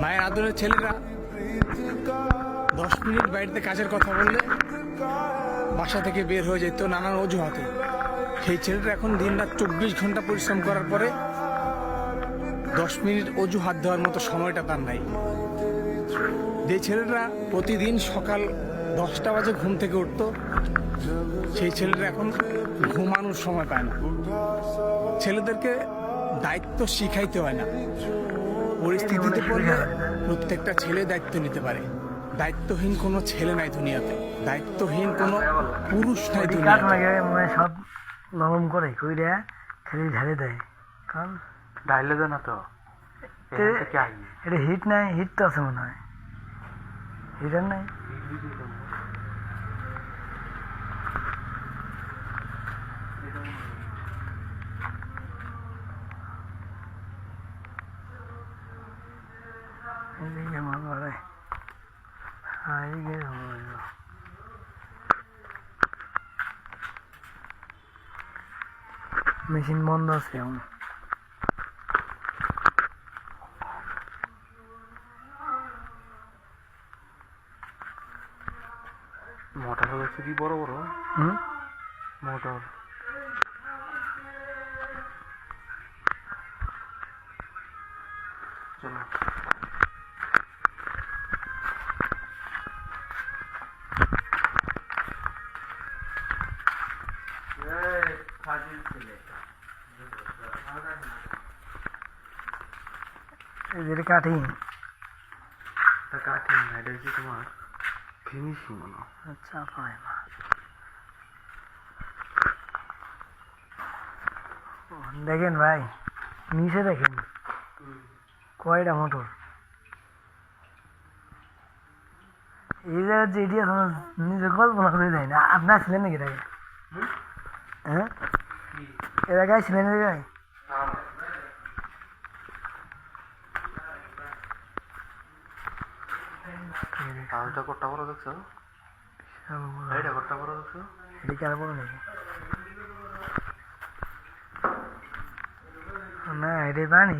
মায়ের আদরের ছেলেরা 10 মিনিট বাড়িতে কাজের কথা বললে বাসা থেকে বের হয়ে যেত নানান অজুহাতে। সেই ছেলেটা এখন দিনরাত 24 ঘন্টা পরিশ্রম করার পরে 10 মিনিট অজুহাত দেওয়ার মতো সময়টা তার নাই। যে ছেলেরা প্রতিদিন সকাল 10টা বাজে ঘুম থেকে উঠতো, সেই ছেলেরা এখন ঘুমানোর সময় পায় না। ছেলেদেরকে দায়িত্ব শিখাইতে হয় না, পরিস্থিতিতে পড়লে প্রত্যেকটা ছেলে দায়িত্ব নিতে পারে। দায়িত্বহীন কোনো ছেলে নাই দুনিয়াতে, দায়িত্বহীন কোনো পুরুষ নাই দুনিয়াতে। সব নরম করে কইরা খেলে ঢেলে দেয়, কারণ ঢাইলে দেয় না তো, এটা হিট নাই, হিট তো আছে মনে হয়, হিটার নাই। মেশিন বন্ধ আছে এখন। মোটর হচ্ছে কি বড় বড় মোটর। চলো এটা কাটিং, কাটিং না, এটা হচ্ছে তোমার ফিনিশিং। আচ্ছা পায় না। দেখেন ভাই, নিচে দেখেন কয়টা মোটর। এই জায়গায় যে এটি এখন নিজে কল্পনা করে দেয় না। আপনার ছিলেন নাকি এটাকে? হ্যাঁ, এ জায়গায় ছিলেন? এ জায়গায় এটা করতে বড় দেখছো, এটা করতে বড় দেখছো, এদিকে আর বড় নাকি? না, এটাই পানি।